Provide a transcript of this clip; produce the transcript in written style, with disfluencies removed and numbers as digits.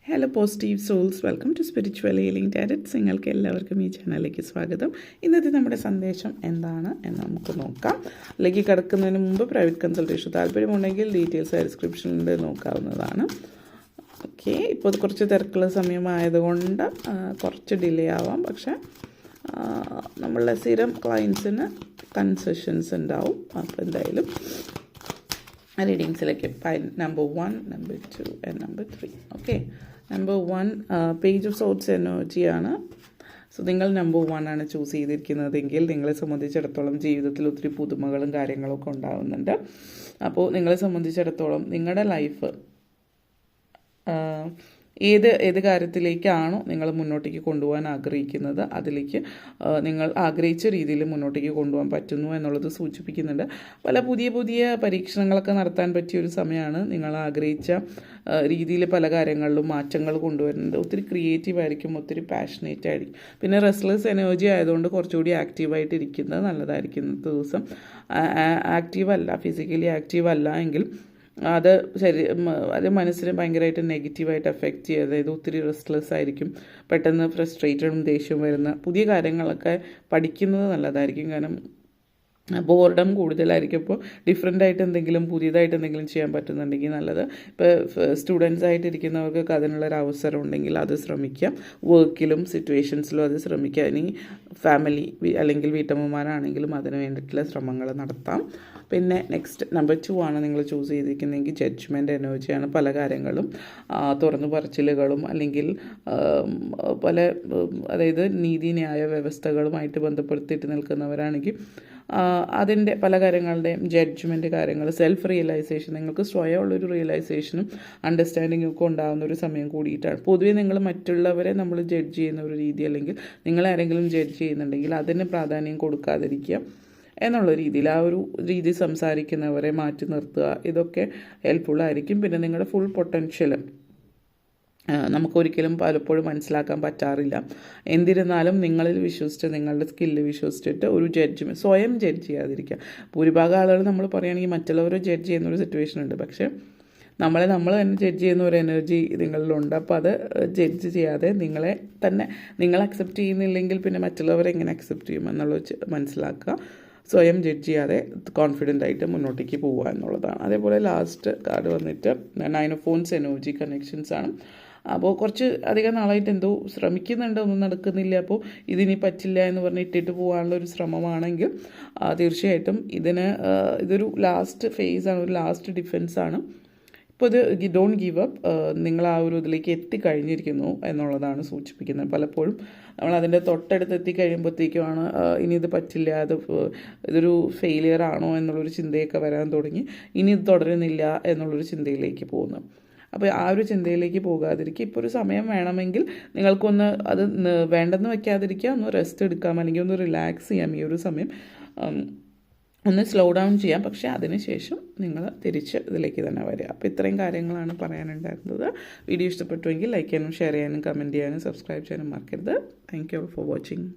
Hello positive souls, welcome to spiritual healing tarots. നിങ്ങൾക്ക് എല്ലാവർക്കും ഈ ചാനലിലേക്ക് സ്വാഗതം. ഇന്നത്തെ നമ്മുടെ സന്ദേശം എന്താണ് എന്ന് നമുക്ക് നോക്കാം. അല്ലെങ്കിൽ കിടക്കുന്നതിന് മുമ്പ് പ്രൈവറ്റ് കൺസൾട്ടേഷൻ താല്പര്യമുണ്ടെങ്കിൽ ഡീറ്റെയിൽസ് ഡിസ്ക്രിപ്ഷനിൽ നോക്കാവുന്നതാണ്. ഓക്കെ, ഇപ്പോൾ കുറച്ച് തിരക്കുള്ള സമയമായതുകൊണ്ട് കുറച്ച് ഡിലേ ആവാം. പക്ഷേ നമ്മളുടെ സ്ഥിരം ക്ലയൻസിന് കൺസെഷൻസ് ഉണ്ടാവും. അപ്പോൾ എന്തായാലും റീഡിങ്സിലേക്ക് number 1, number 2 and number 3. Okay, number 1 page of sorts എനർജിയാണ്. സോ നിങ്ങൾ നമ്പർ 1 ആണ് ചൂസ് ചെയ്തിരിക്കുന്നതെങ്കിൽ നിങ്ങളെ സംബന്ധിച്ചിടത്തോളം ജീവിതത്തിൽ ഒത്തിരി പുതുമകളും കാര്യങ്ങളൊക്കെ ഉണ്ടാകുന്നുണ്ട്. അപ്പോൾ നിങ്ങളെ സംബന്ധിച്ചിടത്തോളം നിങ്ങളുടെ ലൈഫ് ഏത് കാര്യത്തിലേക്കാണോ നിങ്ങൾ മുന്നോട്ടേക്ക് കൊണ്ടുപോകാൻ ആഗ്രഹിക്കുന്നത് അതിലേക്ക് നിങ്ങൾ ആഗ്രഹിച്ച രീതിയിൽ മുന്നോട്ടേക്ക് കൊണ്ടുപോകാൻ പറ്റുന്നു എന്നുള്ളത് സൂചിപ്പിക്കുന്നുണ്ട്. പല പുതിയ പരീക്ഷണങ്ങളൊക്കെ നടത്താൻ പറ്റിയൊരു സമയമാണ്. നിങ്ങൾ ആഗ്രഹിച്ച രീതിയിൽ പല കാര്യങ്ങളിലും മാറ്റങ്ങൾ കൊണ്ടുവരുന്നുണ്ട്. ഒത്തിരി ക്രിയേറ്റീവ് ആയിരിക്കും, ഒത്തിരി പാഷനേറ്റ് ആയിരിക്കും. പിന്നെ റെസ്റ്റ്ലെസ് എനർജി ആയതുകൊണ്ട് കുറച്ചുകൂടി ആക്റ്റീവായിട്ട് ഇരിക്കുന്നത് നല്ലതായിരിക്കും. ഇന്നത്തെ ദിവസം ആക്റ്റീവ് അല്ല, ഫിസിക്കലി ആക്റ്റീവ് അല്ല എങ്കിൽ അത് മനസ്സിനെ ഭയങ്കരമായിട്ട് നെഗറ്റീവായിട്ട് എഫക്റ്റ് ചെയ്യുക. അതായത് ഒത്തിരി റെസ്റ്റ്ലെസ് ആയിരിക്കും, പെട്ടെന്ന് ഫ്രസ്ട്രേറ്റഡും ദേഷ്യം വരുന്ന പുതിയ കാര്യങ്ങളൊക്കെ പഠിക്കുന്നത് നല്ലതായിരിക്കും. കാരണം ബോർഡം കൂടുതലായിരിക്കും. ഇപ്പോൾ ഡിഫറെൻ്റായിട്ട് എന്തെങ്കിലും പുതിയതായിട്ട് എന്തെങ്കിലും ചെയ്യാൻ പറ്റുന്നുണ്ടെങ്കിൽ നല്ലത്. ഇപ്പോൾ സ്റ്റുഡൻസ് ആയിട്ടിരിക്കുന്നവർക്ക് അതിനുള്ളൊരു അവസരം ഉണ്ടെങ്കിൽ അത് ശ്രമിക്കാം. വർക്കിലും സിറ്റുവേഷൻസിലും അത് ശ്രമിക്കുക. ഇനി ഫാമിലി അല്ലെങ്കിൽ വീട്ടമ്മമാരാണെങ്കിലും അതിന് വേണ്ടിയിട്ടുള്ള ശ്രമങ്ങൾ നടത്താം. പിന്നെ നെക്സ്റ്റ് നമ്പർ 2 ആണ് നിങ്ങൾ ചൂസ് ചെയ്തിരിക്കുന്നതെങ്കിൽ ജഡ്ജ്മെൻറ്റ് എനർജിയാണ്. പല കാര്യങ്ങളും തുറന്നു പറച്ചിലുകളും അല്ലെങ്കിൽ അതായത് നീതിന്യായ വ്യവസ്ഥകളുമായിട്ട് ബന്ധപ്പെടുത്തിയിട്ട് നിൽക്കുന്നവരാണെങ്കിൽ അതിൻ്റെ പല കാര്യങ്ങളുടെയും ജഡ്ജ്മെൻറ്റ് കാര്യങ്ങൾ, സെൽഫ് റിയലൈസേഷൻ, നിങ്ങൾക്ക് സ്വയമുള്ളൊരു റിയലൈസേഷനും അണ്ടർസ്റ്റാൻഡിങ്ങും ഒക്കെ ഉണ്ടാകുന്ന ഒരു സമയം കൂടിയിട്ടാണ്. പൊതുവേ നിങ്ങൾ മറ്റുള്ളവരെ നമ്മൾ ജഡ്ജ് ചെയ്യുന്ന ഒരു രീതി അല്ലെങ്കിൽ നിങ്ങളാരെങ്കിലും ജഡ്ജ് ചെയ്യുന്നുണ്ടെങ്കിൽ അതിന് പ്രാധാന്യം കൊടുക്കാതിരിക്കുക എന്നുള്ള രീതിയിൽ ആ ഒരു രീതി സംസാരിക്കുന്നവരെ മാറ്റി നിർത്തുക. ഇതൊക്കെ ഹെൽപ്ഫുള്ളായിരിക്കും. പിന്നെ നിങ്ങളുടെ ഫുൾ പൊട്ടൻഷ്യൽ നമുക്കൊരിക്കലും പലപ്പോഴും മനസ്സിലാക്കാൻ പറ്റാറില്ല. എന്നിരുന്നാലും നിങ്ങളിൽ വിശ്വസിച്ച്, നിങ്ങളുടെ സ്കില്ല് വിശ്വസിച്ചിട്ട് ഒരു ജഡ്ജ്മെൻറ്റ് സ്വയം ജഡ്ജ് ചെയ്യാതിരിക്കുക. ഭൂരിഭാഗം ആളുകൾ നമ്മൾ പറയുകയാണെങ്കിൽ മറ്റുള്ളവരെ ജഡ്ജ് ചെയ്യുന്നൊരു സിറ്റുവേഷൻ ഉണ്ട്. പക്ഷേ നമ്മൾ തന്നെ ജഡ്ജ് ചെയ്യുന്ന ഒരു എനർജി നിങ്ങളിലുണ്ട്. അപ്പോൾ അത് ജഡ്ജ് ചെയ്യാതെ നിങ്ങൾ അക്സെപ്റ്റ് ചെയ്യുന്നില്ലെങ്കിൽ പിന്നെ മറ്റുള്ളവരെ എങ്ങനെ അക്സെപ്റ്റ് ചെയ്യും എന്നുള്ളത് മനസ്സിലാക്കുക. സ്വയം ജഡ്ജ് ചെയ്യാതെ കോൺഫിഡൻ്റ് ആയിട്ട് മുന്നോട്ടേക്ക് പോവുക എന്നുള്ളതാണ്. അതേപോലെ ലാസ്റ്റ് കാർഡ് വന്നിട്ട് 9 ഓഫ് ഫോൺസ് എനർജി കണക്ഷൻസ് ആണ്. അപ്പോൾ കുറച്ച് അധികം നാളായിട്ട് എന്തോ ശ്രമിക്കുന്നുണ്ട്, ഒന്നും നടക്കുന്നില്ല. അപ്പോൾ ഇതിനി പറ്റില്ല എന്ന് പറഞ്ഞ് ഇട്ടിട്ട് പോകാനുള്ള ഒരു ശ്രമമാണെങ്കിൽ തീർച്ചയായിട്ടും ഇതൊരു ലാസ്റ്റ് ഫേസാണ്, ഒരു ലാസ്റ്റ് ഡിഫെൻസാണ്. ഇപ്പോൾ ഇത് ഡോണ്ട് ഗീവ് അപ്പ്, നിങ്ങൾ ആ ഒരു ഇതിലേക്ക് എത്തിക്കഴിഞ്ഞിരിക്കുന്നു എന്നുള്ളതാണ് സൂചിപ്പിക്കുന്നത്. പലപ്പോഴും നമ്മൾ അതിൻ്റെ തൊട്ടടുത്ത് എത്തിക്കഴിയുമ്പോഴത്തേക്കുമാണ് ഇനി ഇത് പറ്റില്ല, ഇതൊരു ഫെയിലിയർ ആണോ എന്നുള്ളൊരു ചിന്തയൊക്കെ വരാൻ തുടങ്ങി. ഇനി ഇത് തുടരുന്നില്ല എന്നുള്ളൊരു ചിന്തയിലേക്ക് പോകുന്നു. അപ്പോൾ ആ ഒരു ചിന്തയിലേക്ക് പോകാതിരിക്കുക. ഇപ്പോൾ ഒരു സമയം വേണമെങ്കിൽ നിങ്ങൾക്കൊന്ന് അത് വേണ്ടെന്ന് വയ്ക്കാതിരിക്കുക, ഒന്ന് റെസ്റ്റ് എടുക്കാം അല്ലെങ്കിൽ ഒന്ന് റിലാക്സ് ചെയ്യാം. ഈ ഒരു സമയം ഒന്ന് സ്ലോ ഡൗൺ ചെയ്യാം. പക്ഷേ അതിനുശേഷം നിങ്ങൾ തിരിച്ച് ഇതിലേക്ക് തന്നെ വരിക. അപ്പോൾ ഇത്രയും കാര്യങ്ങളാണ് പറയാനുണ്ടായിരുന്നത്. വീഡിയോ ഇഷ്ടപ്പെട്ടുവെങ്കിൽ ലൈക്ക് ചെയ്യാനും ഷെയർ ചെയ്യാനും കമൻറ്റ് ചെയ്യാനും സബ്സ്ക്രൈബ് ചെയ്യാനും മറക്കരുത്. Thank you for watching.